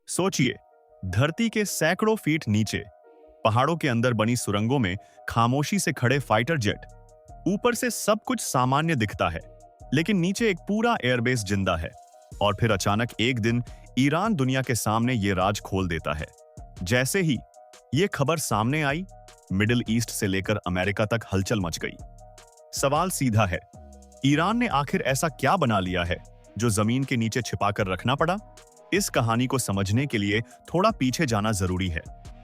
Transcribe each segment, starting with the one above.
सोचिए, धरती के सैकड़ों फीट नीचे पहाड़ों के अंदर बनी सुरंगों में खामोशी से खड़े फाइटर जेट। ऊपर से सब कुछ सामान्य दिखता है, लेकिन नीचे एक पूरा एयरबेस जिंदा है। और फिर अचानक एक दिन ईरान दुनिया के सामने ये राज खोल देता है। जैसे ही ये खबर सामने आई, मिडिल ईस्ट से लेकर अमेरिका तक हलचल मच गई। सवाल सीधा है, ईरान ने आखिर ऐसा क्या बना लिया है जो जमीन के नीचे छिपाकर रखना पड़ा? इस कहानी को समझने के लिए थोड़ा पीछे जाना जरूरी है।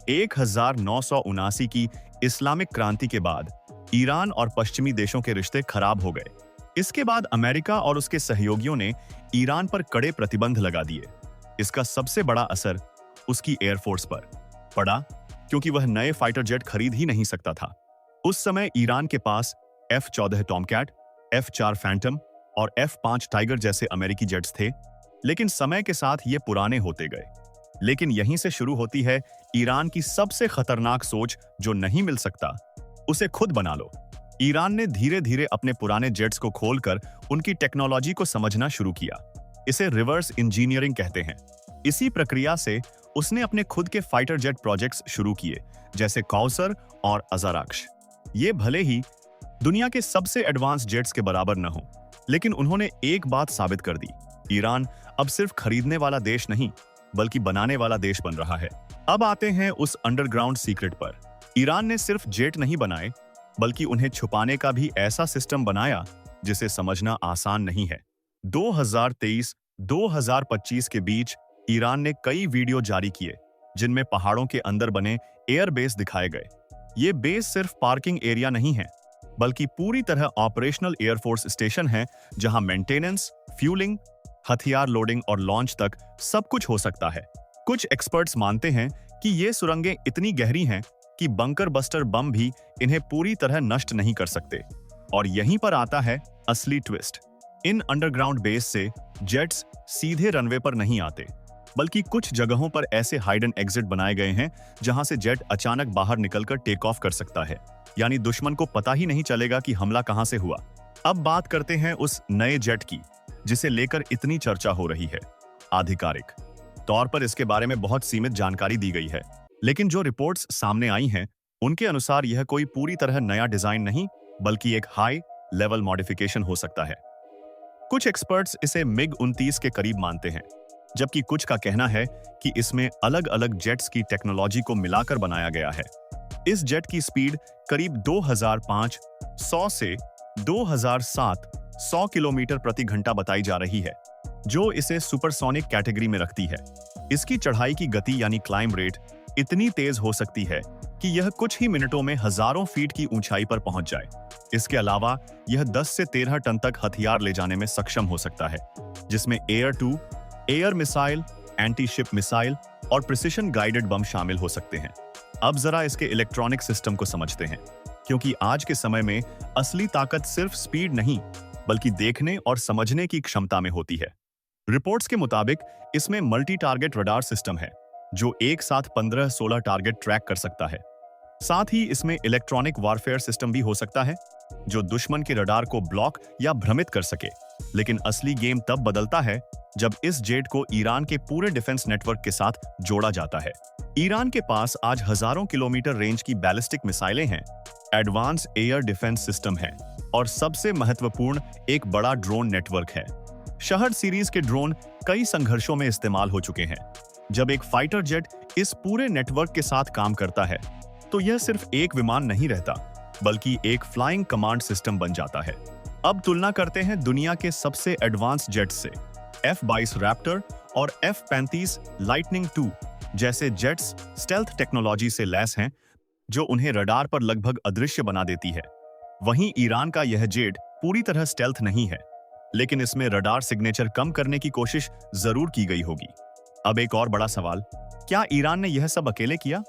1979 की इस्लामिक क्रांति के बाद ईरान और पश्चिमी देशों के रिश्ते खराब हो गए। इसके बाद अमेरिका और उसके सहयोगियों ने ईरान पर कड़े प्रतिबंध लगा दिए। इसका सबसे बड़ा असर उसकी एयरफोर्स पर पड़ा, क्योंकि वह नए फाइटर जेट खरीद ही नहीं सकता था। उस समय ईरान के पास F-14 टॉमकैट, F-4 फैंटम और F-5 टाइगर जैसे अमेरिकी जेट्स थे, लेकिन समय के साथ ये पुराने होते गए। लेकिन यहीं से शुरू होती है ईरान की सबसे खतरनाक सोच, जो नहीं मिल सकता उसे खुद बना लो। ईरान ने धीरे धीरे अपने पुराने जेट्स को खोलकर उनकी टेक्नोलॉजी को समझना शुरू किया। इसे रिवर्स इंजीनियरिंग कहते हैं। इसी प्रक्रिया से उसने अपने खुद के फाइटर जेट प्रोजेक्ट्स शुरू किए, जैसे कौसर और अज़ाराक्श। ये भले ही दुनिया के सबसे एडवांस जेट्स के बराबर न हो, लेकिन उन्होंने एक बात साबित कर दी, ईरान अब सिर्फ खरीदने वाला देश नहीं, बल्कि बनाने वाला देश बन रहा है। अब आते हैं उस अंडरग्राउंड सीक्रेट पर। ईरान ने सिर्फ जेट नहीं बनाए, बल्कि उन्हें छुपाने का भी ऐसा सिस्टम बनाया जिसे समझना आसान नहीं है। 2023-2025 के बीच ईरान ने कई वीडियो जारी किए, जिनमें पहाड़ों के अंदर बने एयरबेस दिखाए गए। ये बेस सिर्फ पार्किंग एरिया नहीं है, बल्कि पूरी तरह ऑपरेशनल एयरफोर्स स्टेशन है, जहां मेंटेनेंस, फ्यूलिंग, हथियार लोडिंग और लॉन्च तक सब कुछ हो सकता है। कुछ एक्सपर्ट्स मानते हैं कि ये सुरंगें इतनी गहरी हैं कि बंकर बस्टर बम भी इन्हें पूरी तरह नष्ट नहीं कर सकते। और यहीं पर आता है असली ट्विस्ट। इन अंडरग्राउंड बेस से जेट्स सीधे रनवे पर नहीं आते, बल्कि कुछ जगहों पर ऐसे हाइड एंड एग्जिट बनाए गए हैं जहां से जेट अचानक बाहर निकलकर टेक ऑफ कर सकता है। यानी दुश्मन को पता ही नहीं चलेगा कि हमला कहां से हुआ। अब बात करते हैं उस नए जेट की, जिसे लेकर इतनी चर्चा हो रही है। आधिकारिक तौर पर इसके बारे में बहुत सीमित जानकारी दी गई है, लेकिन जो रिपोर्ट्स सामने आई हैं, उनके अनुसार यह कोई पूरी तरह नया डिजाइन नहीं, बल्कि एक हाई लेवल मॉडिफिकेशन हो सकता है। कुछ एक्सपर्ट्स इसे MiG-29 के करीब मानते हैं, जबकि कुछ का कहना है कि इसमें अलग अलग जेट्स की टेक्नोलॉजी को मिलाकर बनाया गया है। इस जेट की स्पीड करीब 2500 से 2700 किलोमीटर प्रति घंटा बताई जा रही है, जो इसे सुपरसोनिक कैटेगरी में रखती है। इसकी चढ़ाई की गति यानी क्लाइंब रेट इतनी तेज हो सकती है कि यह कुछ ही मिनटों में हजारों फीट की ऊंचाई पर पहुंच जाए। इसके अलावा यह 10 से 13 टन तक हथियार ले जाने में सक्षम हो सकता है, जिसमें air to air missile, anti ship missile और प्रिसिशन गाइडेड बम शामिल हो सकते हैं। अब जरा इसके इलेक्ट्रॉनिक सिस्टम को समझते हैं, क्योंकि आज के समय में असली ताकत सिर्फ स्पीड नहीं, बल्कि देखने और समझने की क्षमता में होती है। रिपोर्ट्स के मुताबिक इसमें मल्टी टारगेट रडार सिस्टम है, जो एक साथ 15-16 टारगेट ट्रैक कर सकता है। साथ ही इसमें इलेक्ट्रॉनिक वॉरफेयर सिस्टम भी हो सकता है, जो दुश्मन के रडार को ब्लॉक या भ्रमित कर सके। लेकिन असली गेम तब बदलता है जब इस जेट को ईरान के पूरे डिफेंस नेटवर्क के साथ जोड़ा जाता है। ईरान के पास आज हजारों किलोमीटर रेंज की बैलिस्टिक मिसाइलें हैं, एडवांस एयर डिफेंस सिस्टम है, और सबसे महत्वपूर्ण एक बड़ा ड्रोन नेटवर्क है। शहर सीरीज के ड्रोन कई संघर्षों में इस्तेमाल हो चुके हैं। जब एक फाइटर जेट इस पूरे नेटवर्क के साथ काम करता है, तो यह सिर्फ एक विमान नहीं रहता, बल्कि एक फ्लाइंग कमांड सिस्टम बन जाता है। अब तुलना करते हैं दुनिया के सबसे एडवांस जेट्स से। F-22 रैप्टर और F-35 लाइटनिंग II जैसे जेट्स स्टेल्थ टेक्नोलॉजी से लैस हैं, जो उन्हें रडार पर लगभग अदृश्य बना देती है। वहीं ईरान का यह जेट पूरी तरह स्टेल्थ नहीं है, लेकिन इसमें रडार सिग्नेचर कम करने की कोशिश जरूर की गई होगी। अब एक और बड़ा सवाल, क्या ईरान ने यह सब अकेले किया?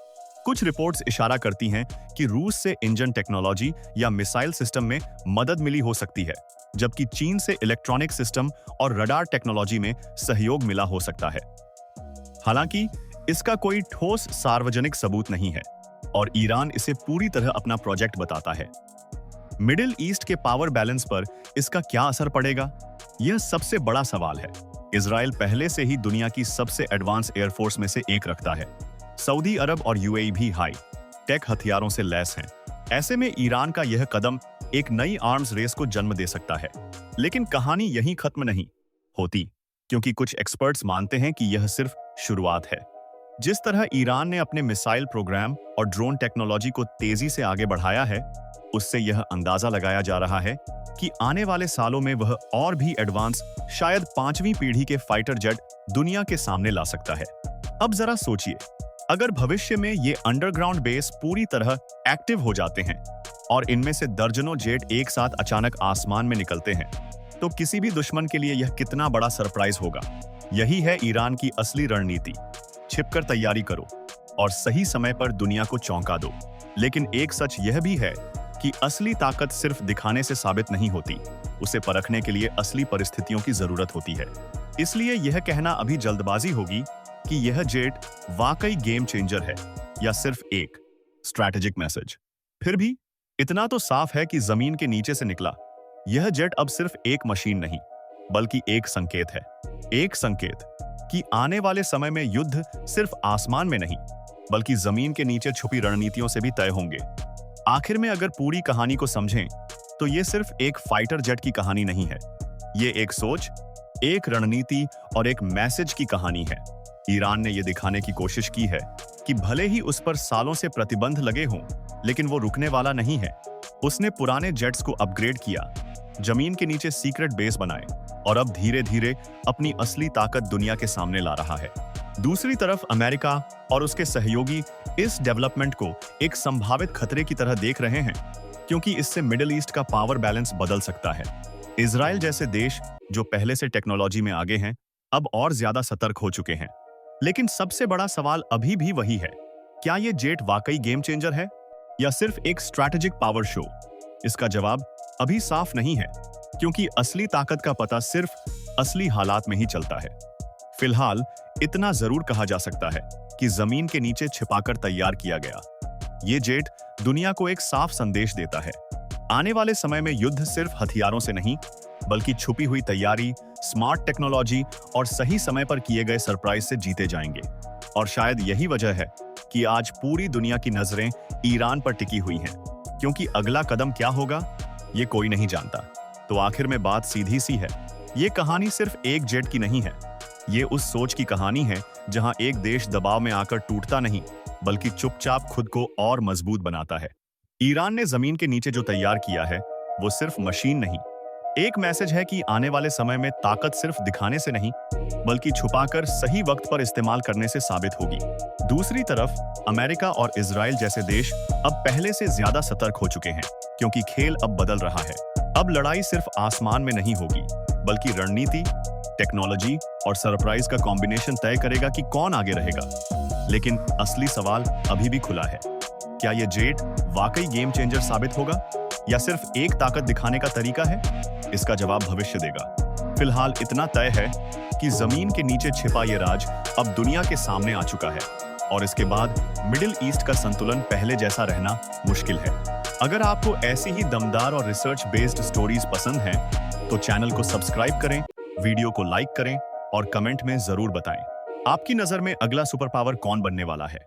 कुछ रिपोर्ट्स इशारा करती हैं कि रूस से इंजन टेक्नोलॉजी या मिसाइल सिस्टम में मदद मिली हो सकती है, जबकि चीन से इलेक्ट्रॉनिक सिस्टम और रडार टेक्नोलॉजी में सहयोग मिला हो सकता है। हालांकि इसका कोई ठोस सार्वजनिक सबूत नहीं है, और ईरान इसे पूरी तरह अपना प्रोजेक्ट बताता है। मिडिल ईस्ट के पावर बैलेंस पर इसका क्या असर पड़ेगा? यह सबसे बड़ा सवाल है। इजराइल पहले से ही दुनिया की सबसे एडवांस एयरफोर्स में से एक रखता है। सऊदी अरब और यूएई भी हाई टेक हथियारों से लैस हैं। ऐसे में ईरान का यह कदम एक नई आर्म्स रेस को जन्म दे सकता है। लेकिन कहानी यहीं खत्म नहीं होती, क्योंकि कुछ एक्सपर्ट्स मानते हैं कि यह सिर्फ शुरुआत है। जिस तरह ईरान ने अपने मिसाइल प्रोग्राम और ड्रोन टेक्नोलॉजी को तेजी से आगे बढ़ाया है, उससे यह अंदाजा लगाया जा रहा है कि आने वाले सालों में वह और भी एडवांस, शायद 5वीं पीढ़ी के फाइटर जेट दुनिया के सामने ला सकता है। अब जरा सोचिए, अगर भविष्य में ये अंडरग्राउंड बेस पूरी तरह एक्टिव हो जाते हैं और इनमें से दर्जनों जेट एक साथ अचानक आसमान में निकलते हैं, तो किसी भी दुश्मन के लिए यह कितना बड़ा सरप्राइज होगा। यही है ईरान की असली रणनीति। छिपकर तैयारी करो और सही समय पर दुनिया को चौंका दो। लेकिन एक सच यह भी है कि असली ताकत सिर्फ दिखाने से साबित नहीं होती, उसे परखने के लिए असली परिस्थितियों की जरूरत होती है। इसलिए यह कहना अभी जल्दबाजी होगी कि यह जेट वाकई गेम चेंजर है या सिर्फ एक स्ट्रैटेजिक मैसेज। फिर भी इतना तो साफ है कि जमीन के नीचे से निकला यह जेट अब सिर्फ एक मशीन नहीं, बल्कि एक संकेत है। एक संकेत कि आने वाले समय में युद्ध सिर्फ आसमान में नहीं, बल्कि जमीन के नीचे छुपी रणनीतियों से भी तय होंगे। आखिर में अगर पूरी कहानी को समझें, तो ये सिर्फ एक फाइटर जेट की कहानी नहीं है। ये एक सोच, एक रणनीति और एक मैसेज की कहानी है। ईरान ने यह दिखाने की कोशिश की है कि भले ही उस पर सालों से प्रतिबंध लगे हों, लेकिन वो रुकने वाला नहीं है। उसने पुराने जेट्स को अपग्रेड किया, जमीन के नीचे सीक्रेट बेस बनाए और अब धीरे धीरे अपनी असली ताकत दुनिया के सामने ला रहा है। दूसरी तरफ अमेरिका और उसके सहयोगी इस डेवलपमेंट को एक संभावित खतरे की तरह देख रहे हैं, क्योंकि इससे मिडिल ईस्ट का पावर बैलेंस बदल सकता है। इजराइल जैसे देश जो पहले से टेक्नोलॉजी में आगे हैं, अब और ज्यादा सतर्क हो चुके हैं। लेकिन सबसे बड़ा सवाल अभी भी वही है, क्या ये जेट वाकई गेम चेंजर है या सिर्फ एक स्ट्रैटेजिक पावर शो? इसका जवाब अभी साफ नहीं है, क्योंकि असली ताकत का पता सिर्फ असली हालात में ही चलता है। फिलहाल इतना जरूर कहा जा सकता है कि जमीन के नीचे छिपाकर तैयार किया गया ये जेट दुनिया को एक साफ संदेश देता है। आने वाले समय में युद्ध सिर्फ हथियारों से नहीं, बल्कि छुपी हुई तैयारी, स्मार्ट टेक्नोलॉजी और सही समय पर किए गए सरप्राइज से जीते जाएंगे। और शायद यही वजह है कि आज पूरी दुनिया की नजरें ईरान पर टिकी हुई हैं, क्योंकि अगला कदम क्या होगा ये कोई नहीं जानता। तो आखिर में बात सीधी सी है, ये कहानी सिर्फ एक जेट की नहीं है। ये उस सोच की कहानी है जहां एक देश दबाव में आकर टूटता नहीं, बल्कि चुपचाप खुद को और मजबूत बनाता है। ईरान ने जमीन के नीचे जो तैयार किया है, वो सिर्फ मशीन नहीं, एक मैसेज है कि आने वाले समय में ताकत सिर्फ दिखाने से नहीं, बल्कि छुपाकर सही वक्त पर इस्तेमाल करने से साबित होगी। दूसरी तरफ अमेरिका और इजराइल जैसे देश अब पहले से ज्यादा सतर्क हो चुके हैं, क्योंकि खेल अब बदल रहा है। अब लड़ाई सिर्फ आसमान में नहीं होगी, बल्कि रणनीति, टेक्नोलॉजी और सरप्राइज का कॉम्बिनेशन तय करेगा कि कौन आगे रहेगा। लेकिन असली सवाल अभी भी खुला है, क्या यह जेट वाकई गेम चेंजर साबित होगा या सिर्फ एक ताकत दिखाने का तरीका है? इसका जवाब भविष्य देगा। फिलहाल इतना तय है कि जमीन के नीचे छिपा ये राज अब दुनिया के सामने आ चुका है, और इसके बाद मिडिल ईस्ट का संतुलन पहले जैसा रहना मुश्किल है। अगर आपको ऐसी ही दमदार और रिसर्च बेस्ड स्टोरीज पसंद हैं, तो चैनल को सब्सक्राइब करें, वीडियो को लाइक करें और कमेंट में जरूर बताएं, आपकी नजर में अगला सुपर पावर कौन बनने वाला है।